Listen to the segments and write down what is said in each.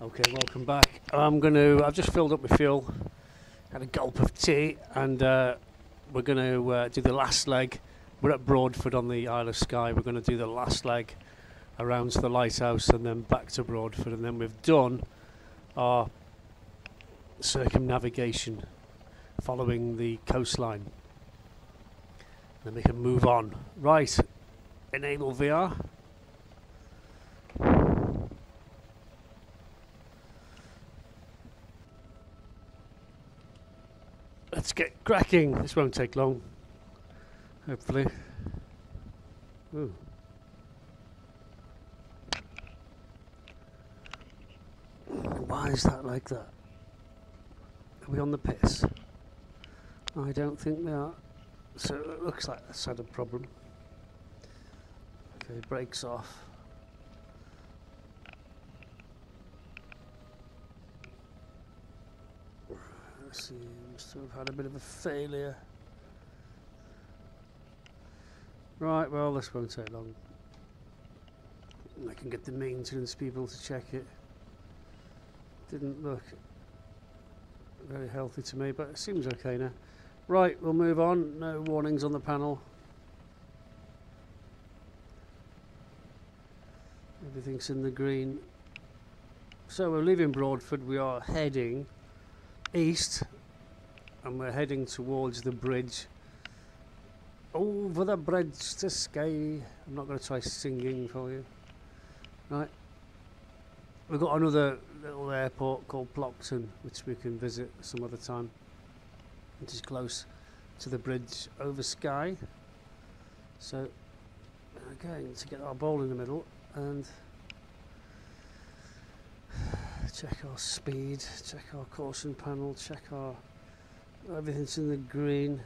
Okay, welcome back. I've just filled up my fuel, had a gulp of tea, and we're going to do the last leg. We're at Broadford on the Isle of Skye. We're going to do the last leg around to the lighthouse and then back to Broadford, and then we've done our circumnavigation following the coastline. Then we can move on. Right, enable VR. Let's get cracking. This won't take long, hopefully. Ooh. Why is that like that? Are we on the piss? I don't think we are. So it looks like that's had a problem. Okay, brakes off. Seems to have had a bit of a failure. Right, well, this won't take long. I can get the maintenance people to check it. Didn't look very healthy to me, but it seems okay now. Right, we'll move on. No warnings on the panel. Everything's in the green. So we're leaving Broadford. We are heading east, and we're heading towards the bridge. Over the bridge to Skye. I'm not going to try singing for you. Right. We've got another little airport called Plockton, which we can visit some other time. It is close to the bridge over Skye. So we're going to get our bowl in the middle and check our speed, check our caution panel, check our everything's in the green.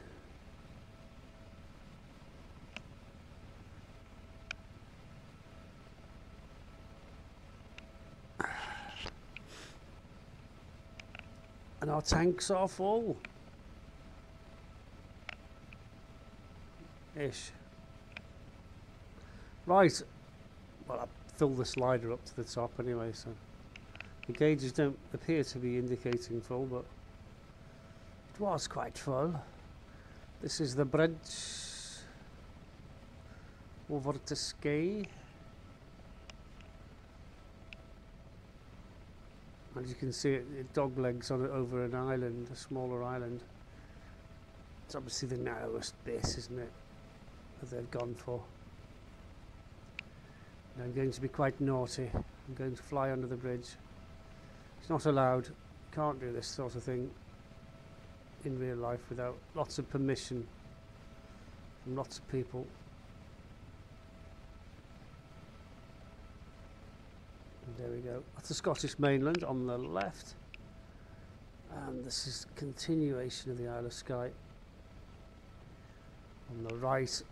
And our tanks are full. Ish. Right. Well, I filled the slider up to the top anyway, so the gauges don't appear to be indicating full, but it was quite full. This is the bridge over to Skye. As you can see, it dog legs on it over an island, a smaller island. It's obviously the narrowest bit, isn't it, that they've gone for. And I'm going to be quite naughty. I'm going to fly under the bridge. It's not allowed. Can't do this sort of thing in real life without lots of permission from lots of people. And there we go. That's the Scottish mainland on the left. And this is continuation of the Isle of Skye. On the right,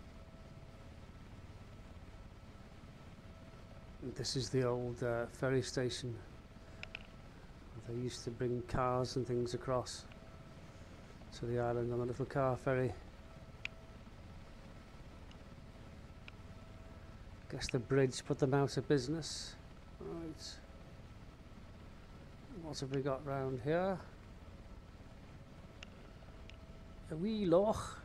and this is the old ferry station. They used to bring cars and things across to the island on a little car ferry. Guess the bridge put them out of business. Right. What have we got round here? A wee loch.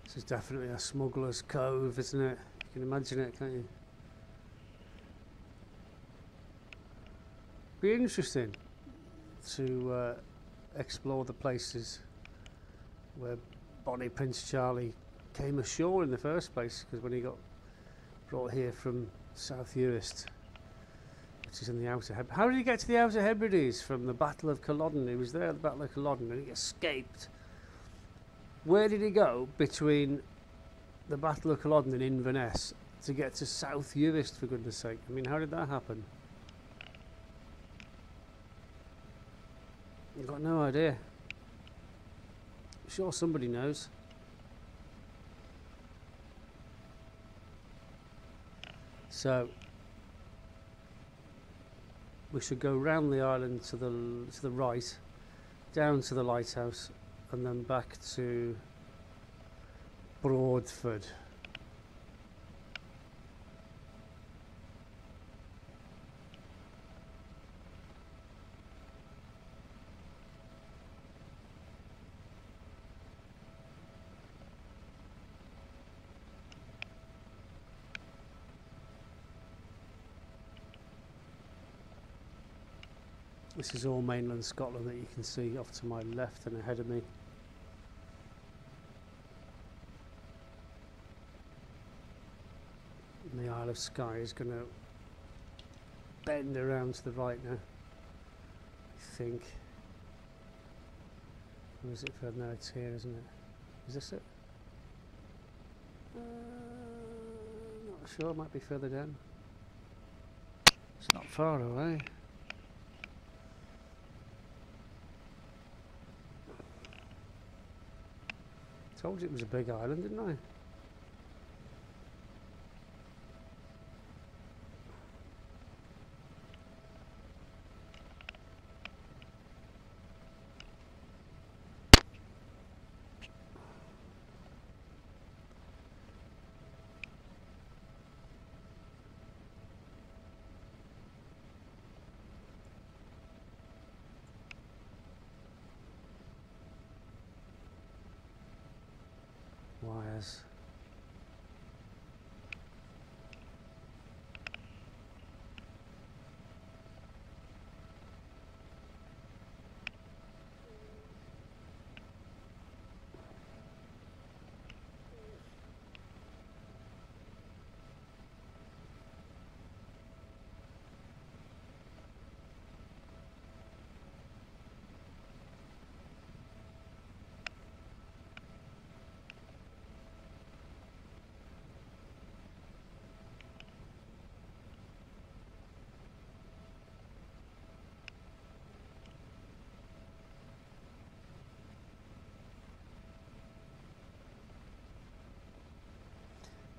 This is definitely a smuggler's cove, isn't it? You can imagine it, can't you? Be interesting to explore the places where Bonnie Prince Charlie came ashore in the first place, because when he got brought here from South Uist, which is in the Outer Hebrides. How did he get to the Outer Hebrides from the Battle of Culloden? He was there at the Battle of Culloden and he escaped. Where did he go between the Battle of Culloden and Inverness to get to South Uist, for goodness sake? I mean, how did that happen? I've got no idea. I'm sure somebody knows. So we should go round the island to the right, down to the lighthouse, and then back to Broadford. This is all mainland Scotland that you can see off to my left and ahead of me. And the Isle of Skye is going to bend around to the right now, I think. Or is it further? No, it's here, isn't it? Is this it? Not sure, it might be further down. It's not far away. Told you it was a big island, didn't I? Wires.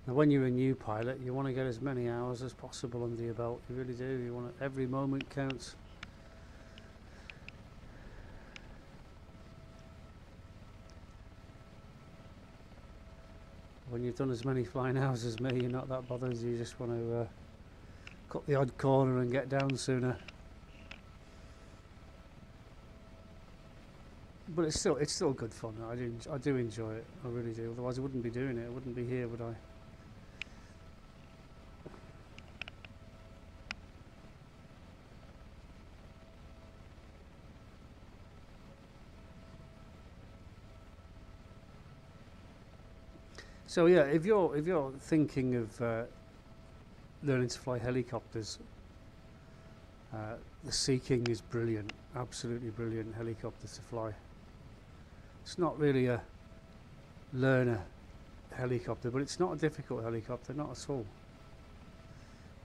Now when you're a new pilot, you want to get as many hours as possible under your belt. You really do. You want every moment counts. When you've done as many flying hours as me, you're not that bothered. You just want to cut the odd corner and get down sooner. But it's still good fun. I do enjoy it. I really do. Otherwise I wouldn't be doing it. I wouldn't be here, would I? So yeah, if you're thinking of learning to fly helicopters, the Sea King is brilliant, absolutely brilliant helicopter to fly. It's not really a learner helicopter, but it's not a difficult helicopter, not at all.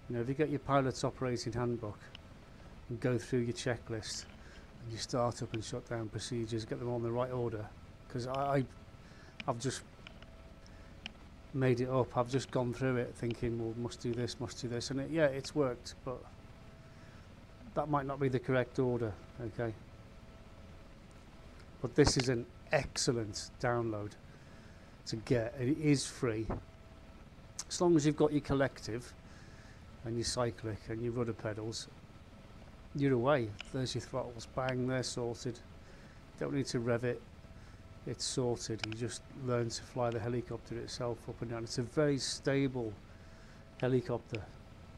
You know, if you get your pilot's operating handbook and go through your checklist and you start up and shut down procedures, get them all in the right order, because I've just made it up. I've just gone through it thinking, well, must do this, and yeah, it's worked, but that might not be the correct order, okay? But this is an excellent download to get, and it is free. As long as you've got your collective and your cyclic and your rudder pedals, you're away. There's your throttles, bang, they're sorted. Don't need to rev it. It's sorted. You just learn to fly the helicopter itself up and down. It's a very stable helicopter.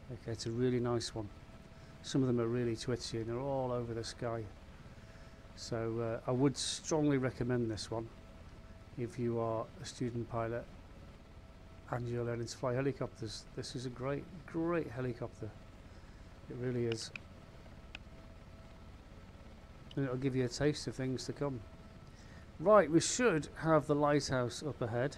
Okay, it's a really nice one. Some of them are really twitchy and they're all over the sky. So I would strongly recommend this one if you are a student pilot and you're learning to fly helicopters. This is a great helicopter. It really is. And it'll give you a taste of things to come. Right, we should have the lighthouse up ahead.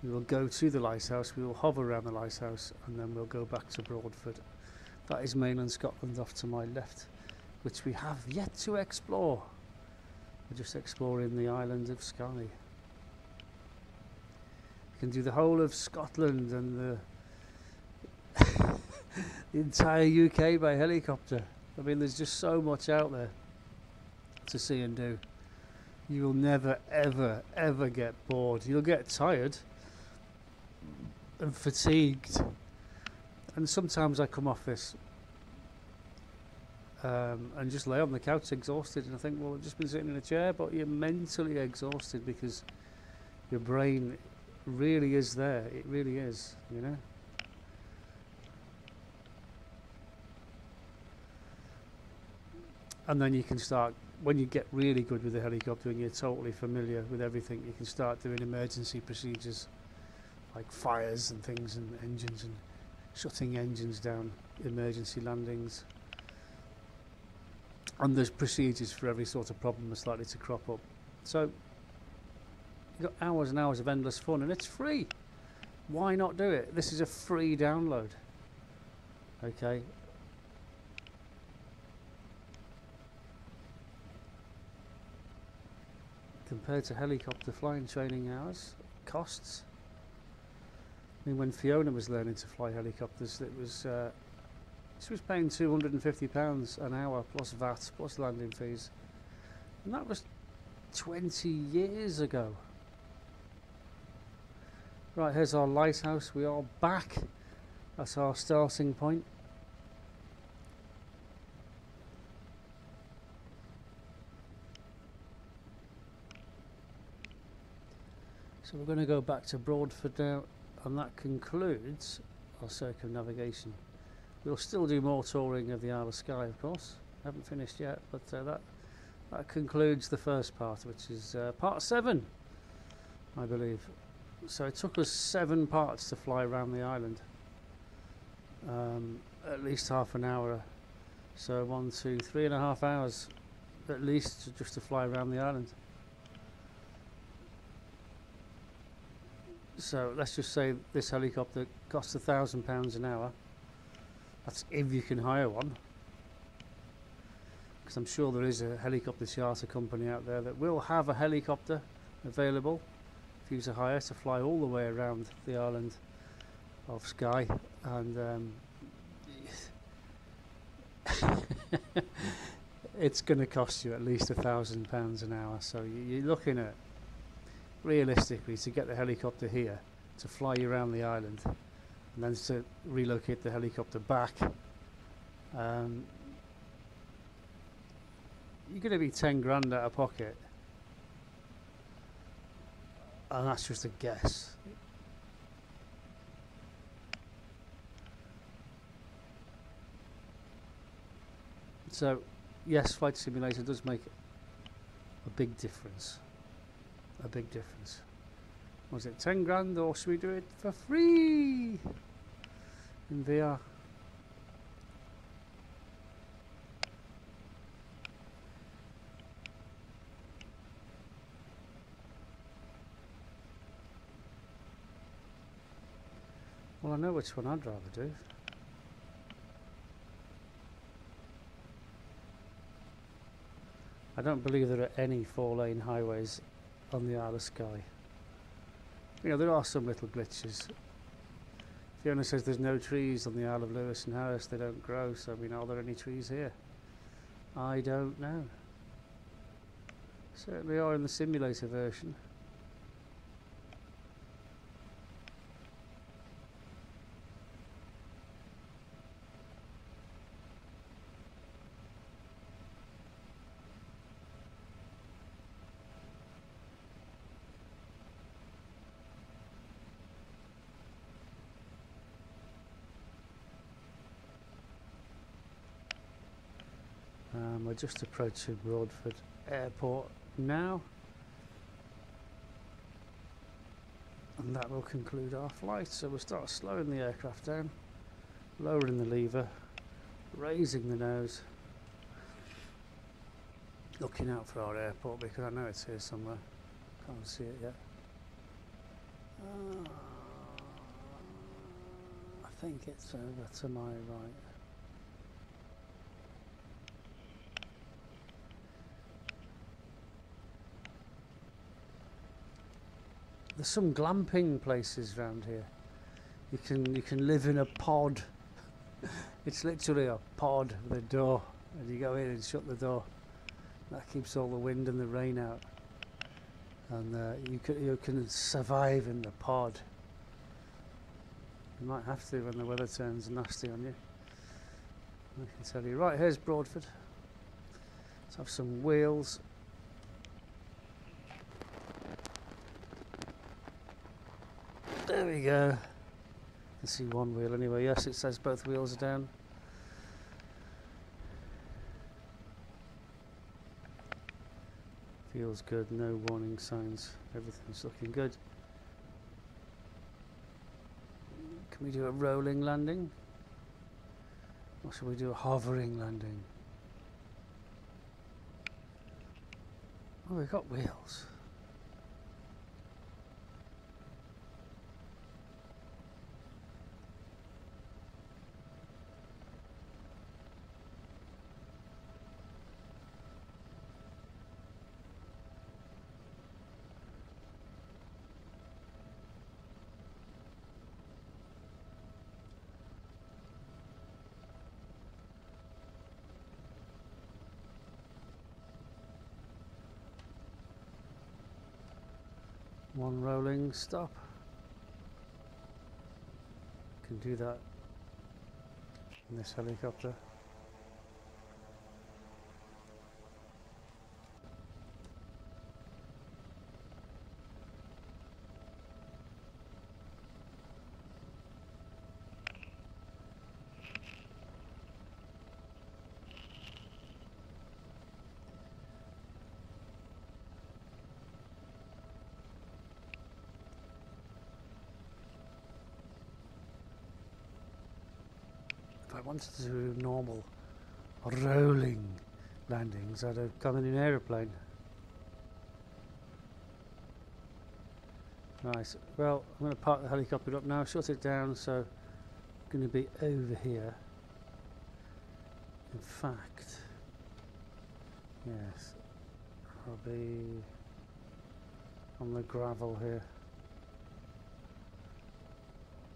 We will go to the lighthouse, we will hover around the lighthouse, and then we'll go back to Broadford. That is mainland Scotland off to my left, which we have yet to explore. We're just exploring the island of Skye. can do the whole of Scotland and the entire UK by helicopter. I mean, there's just so much out there to see and do. You will never, ever, ever get bored. You'll get tired and fatigued. And sometimes I come off this and just lay on the couch exhausted, and I think, well, I've just been sitting in a chair, but you're mentally exhausted because your brain really is there. It really is, you know. And then you can start, when you get really good with the helicopter and you're totally familiar with everything, you can start doing emergency procedures like fires and things and engines and shutting engines down, emergency landings. And there's procedures for every sort of problem that's likely to crop up. So you've got hours and hours of endless fun, and it's free. Why not do it? This is a free download. Okay. Compared to helicopter flying training hours, costs. I mean, when Fiona was learning to fly helicopters, it was she was paying £250 an hour plus VAT plus landing fees, and that was 20 years ago. Right, here's our lighthouse. We are back. That's our starting point. So we're going to go back to Broadford now, and that concludes our circumnavigation. We'll still do more touring of the Isle of Skye, of course. Haven't finished yet, but that concludes the first part, which is part 7, I believe. So it took us 7 parts to fly around the island, at least half an hour. So 1, 2, 3.5 hours at least just to fly around the island. So let's just say this helicopter costs £1,000 an hour. That's if you can hire one, because I'm sure there is a helicopter charter company out there that will have a helicopter available for you to hire to fly all the way around the island of Skye. And it's going to cost you at least £1,000 an hour. So you're looking at, realistically, to get the helicopter here, to fly you around the island, and then to relocate the helicopter back, you're going to be 10 grand out of pocket, and that's just a guess. So yes, Flight Simulator does make a big difference. A big difference. Was it 10 grand, or should we do it for free in VR? Well, I know which one I'd rather do. I don't believe there are any 4-lane highways on the Isle of Skye. You know, there are some little glitches. Fiona says there's no trees on the Isle of Lewis and Harris, they don't grow, so I mean, are there any trees here? I don't know. Certainly are in the simulator version. We're just approaching Broadford Airport now, and that will conclude our flight. So we'll start slowing the aircraft down, lowering the lever, raising the nose, looking out for our airport, because I know it's here somewhere. Can't see it yet. I think it's over to my right. There's some glamping places around here. You can live in a pod. It's literally a pod with a door, and you go in and shut the door. That keeps all the wind and the rain out, and you can survive in the pod. You might have to when the weather turns nasty on you. I can tell you. Right, here's Broadford. Let's have some wheels. There we go. You can see one wheel anyway. Yes, it says both wheels are down. Feels good, no warning signs. Everything's looking good. Can we do a rolling landing? Or should we do a hovering landing? Oh, we've got wheels. One rolling stop. Can do that in this helicopter. If I wanted to do normal rolling landings, I'd have come in an aeroplane. Right, well, I'm going to park the helicopter up now, shut it down, so I'm going to be over here. In fact, yes, I'll be on the gravel here,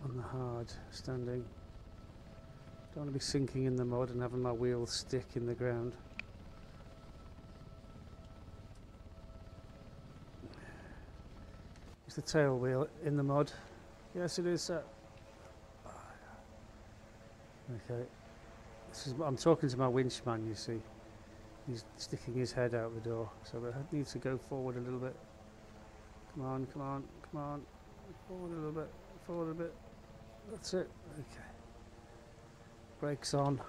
on the hard standing. Don't want to be sinking in the mud and having my wheels stick in the ground. Is the tail wheel in the mud? Yes, it is, sir. Okay. I'm talking to my winchman, you see. He's sticking his head out the door, so I need to go forward a little bit. Come on, come on, come on. Forward a little bit, forward a bit. That's it. Okay. Brakes on.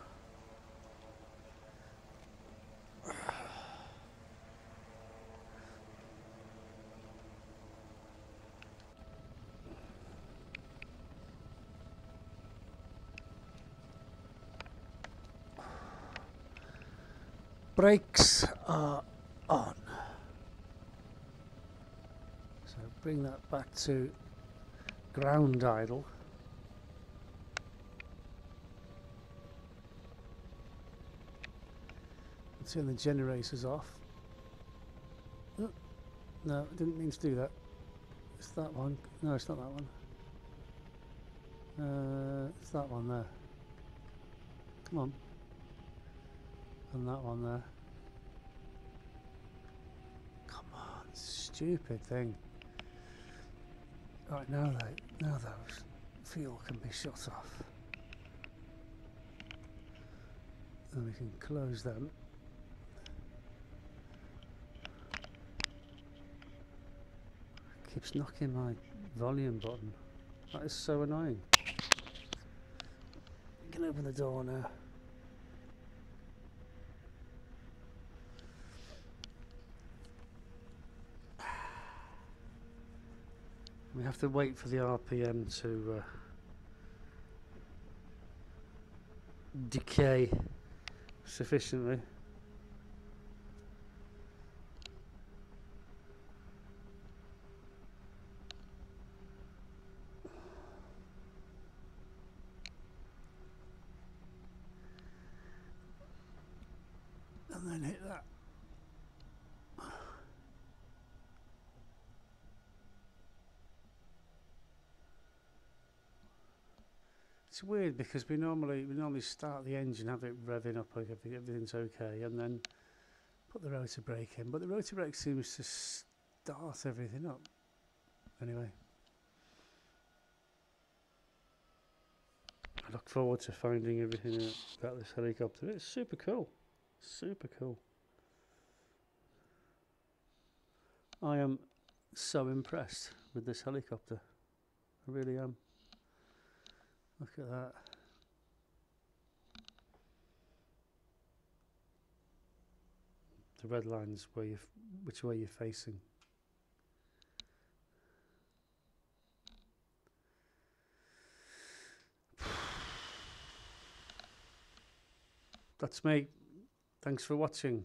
Brakes are on. So bring that back to ground idle. Turn the generators off. Oh, no, I didn't mean to do that. It's that one. No, it's not that one. It's that one there. Come on. And that one there. Come on, stupid thing. Right, now those fuel can be shut off. And we can close them. Keeps knocking my volume button. That is so annoying. You can open the door now. We have to wait for the RPM to decay sufficiently. And then hit that. It's weird because we normally start the engine, have it revving up like everything's okay, and then put the rotor brake in. But the rotor brake seems to start everything up. Anyway, I look forward to finding everything out about this helicopter. It's super cool. Super cool. I am so impressed with this helicopter. I really am. Look at that. The red line's where which way you're facing. That's me. Thanks for watching.